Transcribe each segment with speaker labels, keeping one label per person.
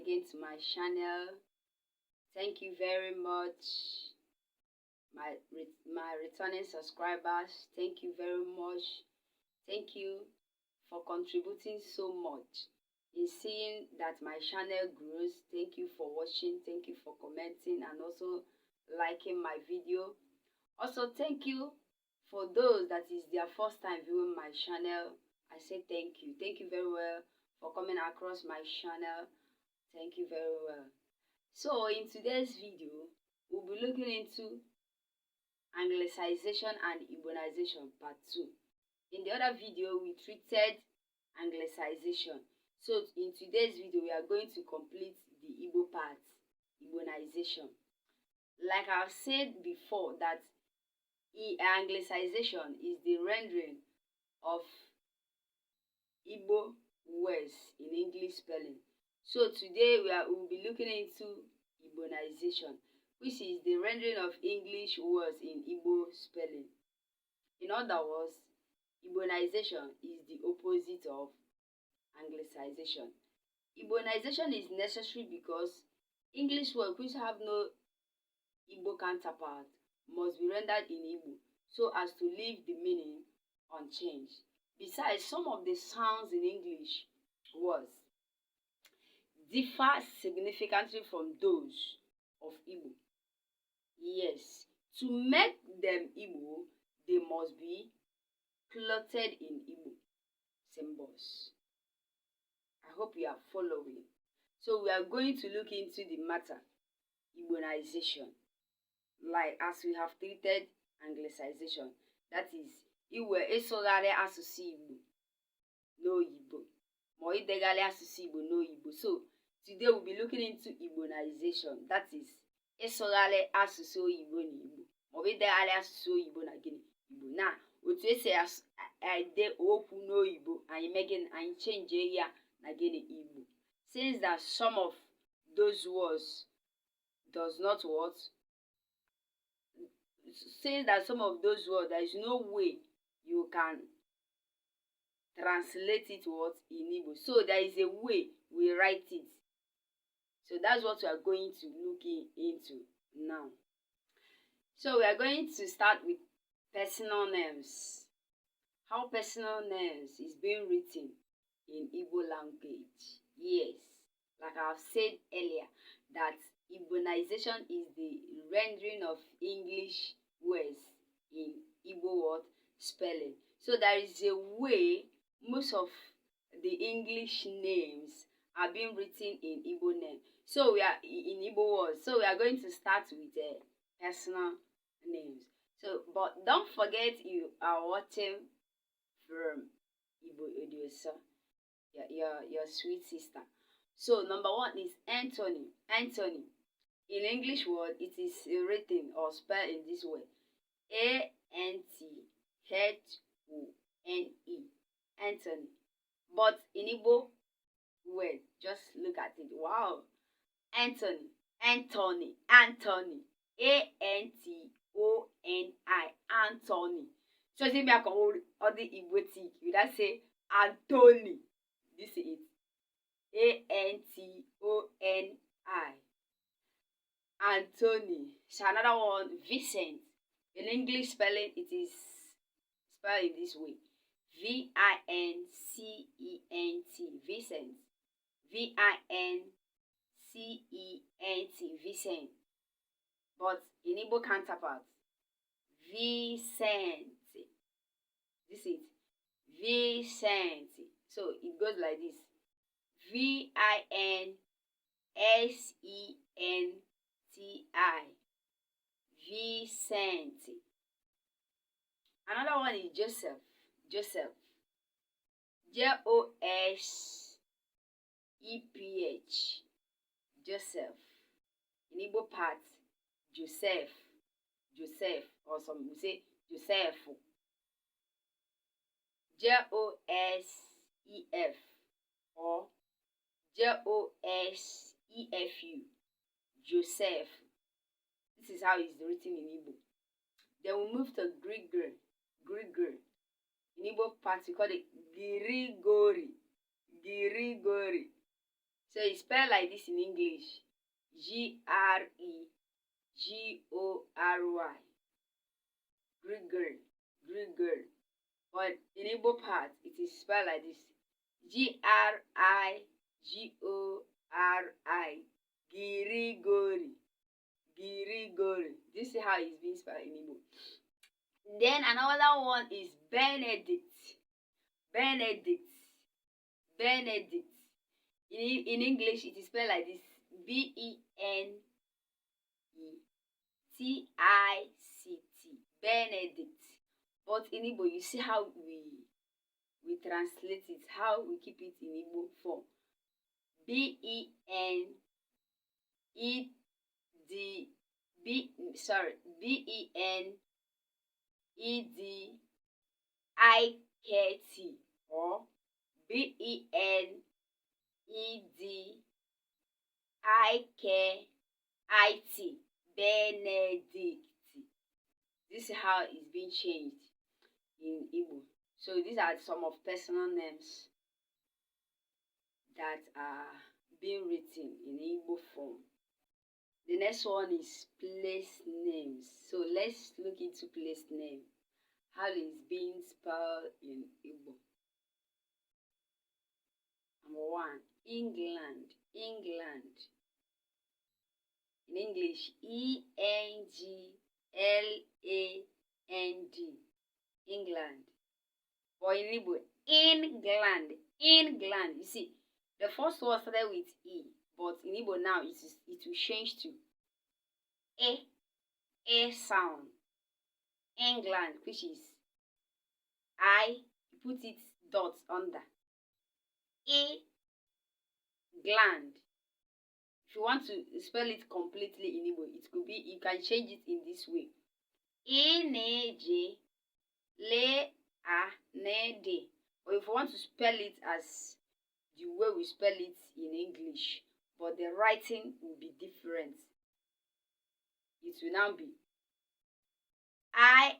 Speaker 1: again to my channel. Thank you very much, my returning subscribers. Thank you very much. Thank you for contributing so much in seeing that my channel grows. Thank you for watching. Thank you for commenting and also liking my video. Also, thank you for those that is their first time viewing my channel. I say thank you. Thank you very well for coming across my channel. Thank you very well. So in today's video, we'll be looking into Anglicization and Igboanization part 2. In the other video, we treated Anglicization. So in today's video, we are going to complete the Igbo part, Igboanization. Like I've said before, that Anglicization is the rendering of Igbo words in English spelling. So today we'll be looking into Igboanization, which is the rendering of English words in Igbo spelling. In other words, Igboanization is the opposite of Anglicization. Igboanization is necessary because English words which have no Igbo counterpart must be rendered in Igbo so as to leave the meaning unchanged. Besides, some of the sounds in English words differ significantly from those of Igbo. Yes, to make them Igbo, they must be clothed in Igbo symbols. I hope you are following. So we are going to look into the matter, Igboanization, like as we have treated Anglicization. That is, iwe esogharị asụsụ Igbo n'oyibo ma idegharị asụsụ Igbo n'oyibo. So today we'll be looking into Igboanization. That is, esogharị asụsụ oyibo n'Igbo ma idegharị asụsụ oyibo na gịnị Igbo. Na otu esi ede okwu n'oyibo anyị change ya na gịnị Igbo. Since that some of those words does not what, since that some of those words there is no way you can translate it what in Igbo. So there is a way we write it. So that's what we are going to look into now. So we are going to start with personal names. How personal names is being written in Igbo language. Yes, like I've said earlier, that Igboanization is the rendering of English words in Igbo word spelling. So there is a way most of the English names are being written in Igbo name. So we are in Igbo words. So we are going to start with personal names. So, but don't forget you are watching from Igbo Odiosa, your sweet sister. So number one is Anthony. Anthony. In English word, it is written or spelled in this way: Anthone. Anthony. But in Igbo word, just look at it. Wow. Anthony. Anthony. Anthony. Antoni. Anthony. So if you all the Igbo tick, you just say Anthony. This is it. Antoni. Anthony. So another one, Vincent. In English spelling, it is spelled in this way: Vincent. Vincent. Vincent. Vincent. But in Igbo counterpart, Vicente. This is Vicente. So it goes like this: Vincenti. Vicente. Another one is Joseph. Joseph. Joseph. Joseph. In Igbo part, Joseph. Joseph. Or some will say Joseph. Josef or Josefu. Joseph. This is how it's written in Igbo. Then we move to Grigor. Grigor. In Igbo part, we call it Girigori. Girigori. So it's spelled like this in English. Gregory. Grigor. Grigor. But in Igbo part, it is spelled like this. Grigori. Girigori. Girigori. This is how it's being spelled in Igbo. Then another one is Benedict. Benedict. Benedict. In English, it is spelled like this. Benedict. Benedict. But in Igbo, you see how we translate it, how we keep it in Igbo form. Benedikti. Or Benedikit. Benedict. This is how it's being changed in Igbo. So these are some of personal names that are being written in Igbo form. The next one is place names. So let's look into place name. How it's being spelled in Igbo. Number 1, England. England. In English, England. England. Or in Igbo, England. England. You see, the first word started with E, but in Igbo now it will change to A sound. England, which is I, you put it dot under. Gland. If you want to spell it completely in Igbo, it could be, you can change it in this way. Ineje le a ne de. Or if you want to spell it as the way we spell it in English, but the writing will be different. It will now be Ingland.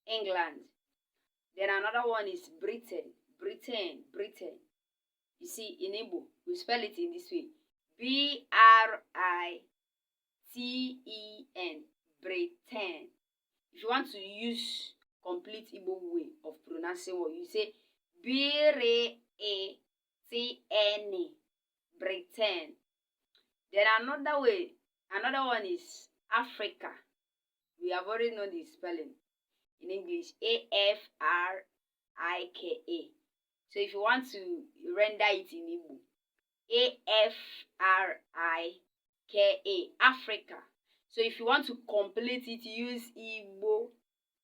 Speaker 1: England. Then another one is Britain. Britain. Britain. You see, in Igbo, we spell it in this way. Briten. Britain. If you want to use complete Igbo way of pronouncing what you say, Bretn. Britain. Then another one is Africa. We have already known the spelling in English, Afrika. So if you want to render it in Igbo, Afrika, Africa. So if you want to complete it, use Igbo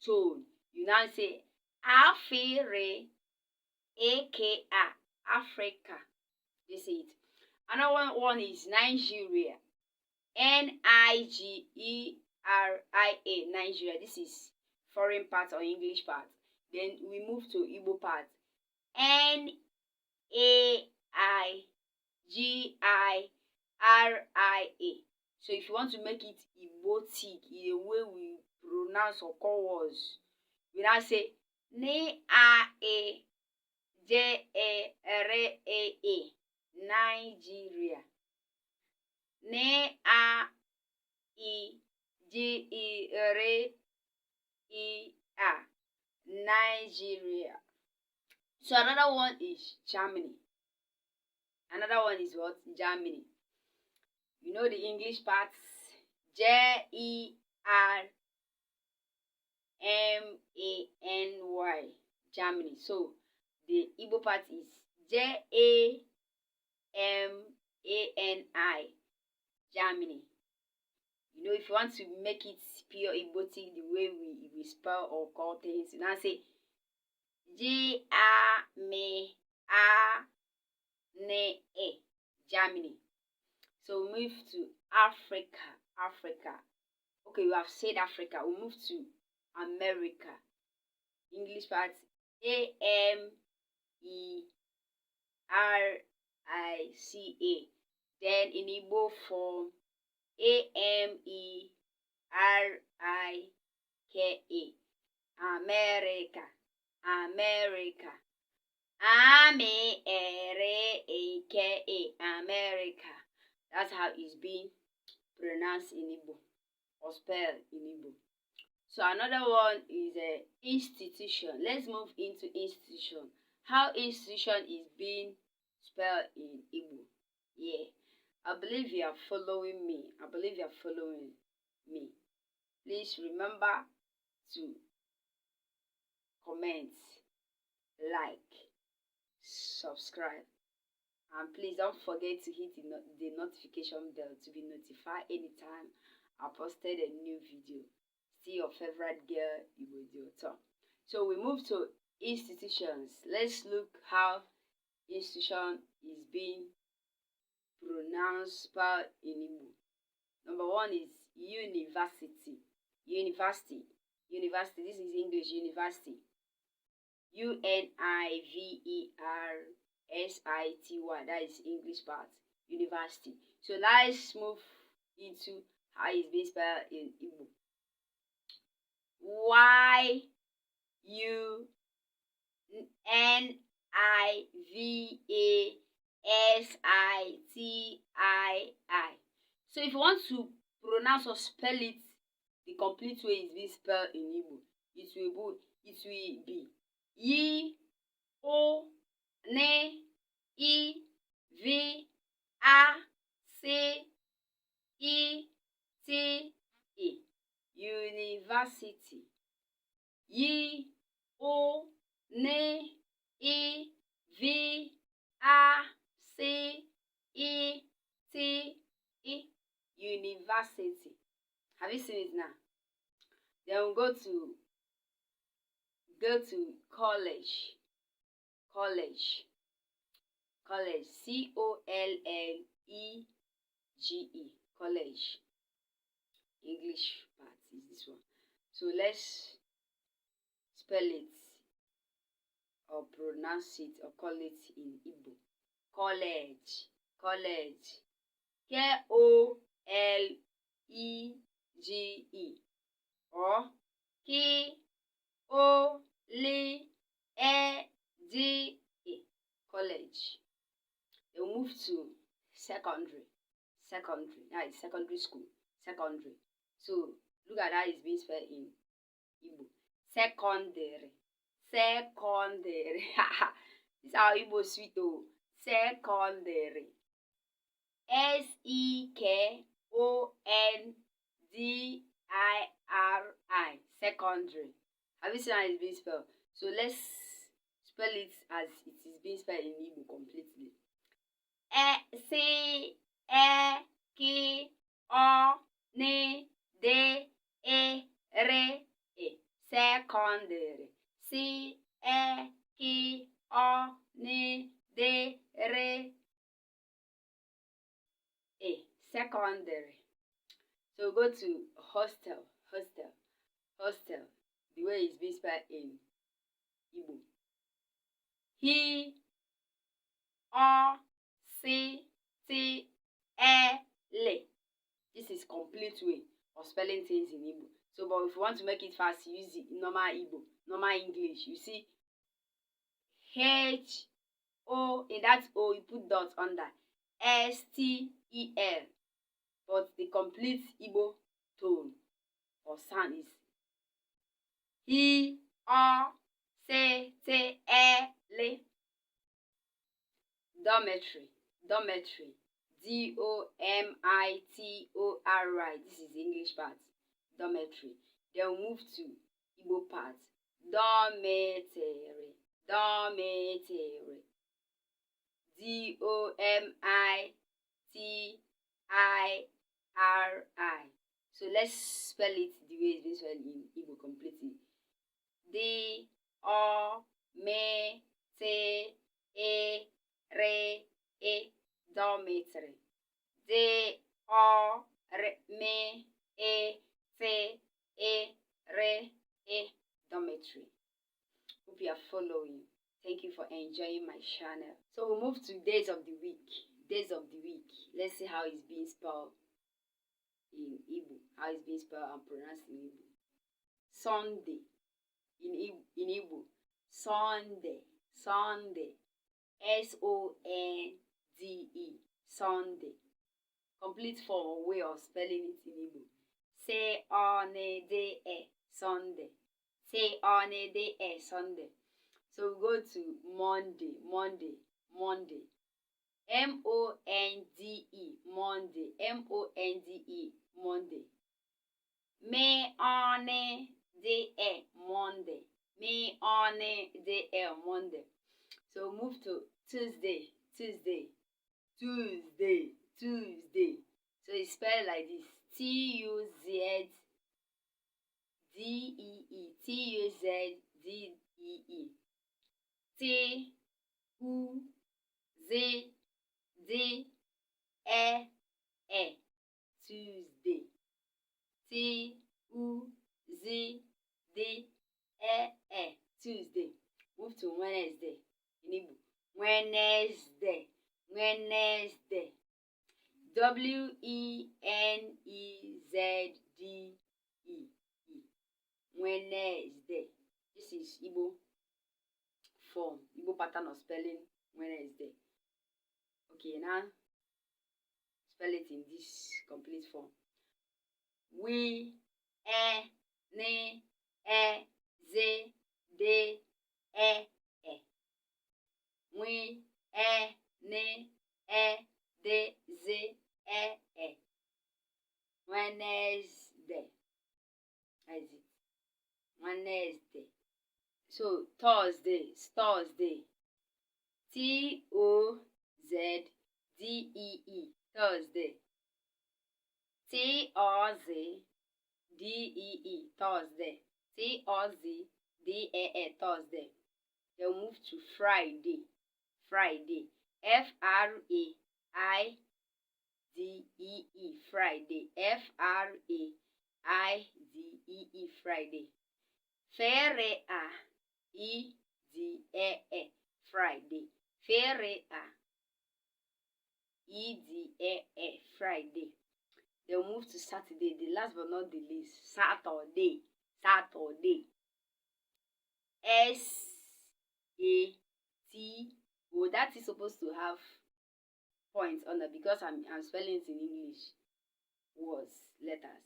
Speaker 1: tone. You now say Afire, aka Africa. You see it. Another one is Nigeria. Nigeria. Nigeria. This is foreign part or English part. Then we move to Igbo part. Naigiria. So if you want to make it Igbotic in the way we pronounce or call words, we now say Nigeria. Nigeria. Nigeria. So another one is Germany. Another one is what? Germany. You know the English parts. Germany. Germany. So the Igbo part is Jamani. Germany. You know, if you want to make it pure Igbotic, the way we spell or call things, you now say Germany. So we move to Africa. Okay, we have said Africa. We move to America. English part America. Then in Igbo form America. America. America. America. That's how it's being pronounced in Igbo or spelled in Igbo. So another one is a institution. Let's move into institution. How institution is being spelled in Igbo. Yeah. I believe you are following me. Please remember to comment, like, subscribe, and please don't forget to hit the notification bell to be notified anytime I posted a new video. See your favorite girl, Igbo. So we move to institutions. Let's look how institution is being pronounced spelled in Igbo. Number one is university. University. This is English. University. University. That is English part. University. So let's move into how it's being spelled in Igbo. University. So if you want to pronounce or spell it the complete way it's being spelled in Igbo, it will be Y O N I V A C I T E. University. Y O N I V A C I T E. University. Have you seen it now? Then we'll go to college. College. COLLEGE. College. English part is this one. So let's spell it or pronounce it or call it in Igbo. College. KOLEGE or KOLEGE. College. Then we move to secondary. That is secondary school. Secondary. So look at how it's being spelled in Igbo. Secondary. This is how Igbo sweet though. Secondary. SEKONDIRI. Secondary. Have you seen how it's being spelled? So let's spell it as it is being spelled in Igbo completely. Secondary. Secondary. So go to hostel. The way it's being spelled in Igbo. HOSTL. This is complete way of spelling things in Igbo. So, but if you want to make it fast, use the normal Igbo, normal English. You see, HO, in that O, you put dot under. STEL. But the complete Igbo tone or sound is HOSTL. Dormitory. DOMITORY. This is the English part. Dormitory. Then we move to Igbo part. Dormitory. DOMITIRI. So let's spell it the way it's been spelled in Igbo completely. DOMITIRI. Dormitory. Dormitory. Hope you are following. Thank you for enjoying my channel. So we'll move to days of the week. Let's see how it's being spelled in Igbo. How it's being spelled and pronounced in Igbo. Sunday. In Igbo. Sunday. Sunday. Sonde. Sunday. Complete form or way of spelling it in Igbo. Say on a day Sunday. Say on a day Sunday. So we go to Monday. Monday. Monday. Monde. Monday. Monde. Monday. Me on a day Monday. Me on a day Monday. So move to Tuesday. Tuesday. Tuesday. Tuesday. So it's spelled like this. Tuzdee. Tuzdee. Tuzdee. Tuesday. Tuzdee. Tuesday. Move to Wednesday. In Igbo. Wednesday. Wednesday. Wenzde. Wednesday. This is Igbo form, Igbo pattern of spelling Wednesday. Okay, now spell it in this complete form. We, ne, ze, de, We, ne, de, ze, Wednesday. That's it. Wednesday. So Thursday. Thursday. Tuzdee. Thursday. Tuzdee. Thursday. Tuzdee. Thursday. Then move to Friday. Friday. Friday. Friday. Friday. Friday. Friday. Friday. Friday. Then move to Saturday. The last but not the least. Saturday. Saturday. SATO. That is supposed to have points on that because I'm spelling it in English. Words, letters.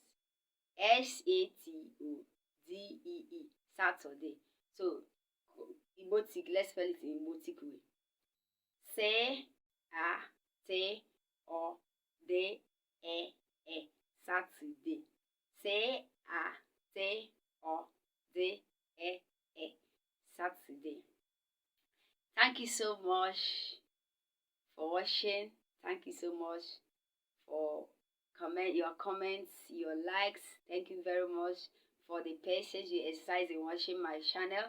Speaker 1: SATODEE. Saturday. So Igbotic, let's spell it in Igbotic way. S-A-T-O-D-E. Saturday. S-A-T-O-D-E. Saturday. Thank you so much for watching. Thank you so much for your comments, your likes. Thank you very much for the patience you exercise in watching my channel.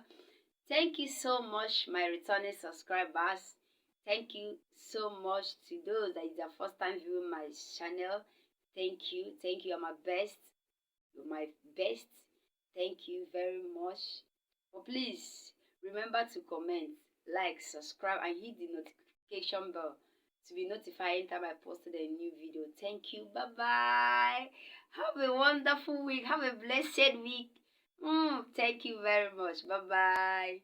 Speaker 1: Thank you so much, my returning subscribers. Thank you so much to those that is their first time viewing my channel. Thank you. Thank you. You're my best. You're my best. Thank you very much. But please remember to comment, like, subscribe, and hit the notification bell to be notified anytime I posted a new video. Thank you. Bye-bye. Have a wonderful week. Have a blessed week. Thank you very much. Bye-bye.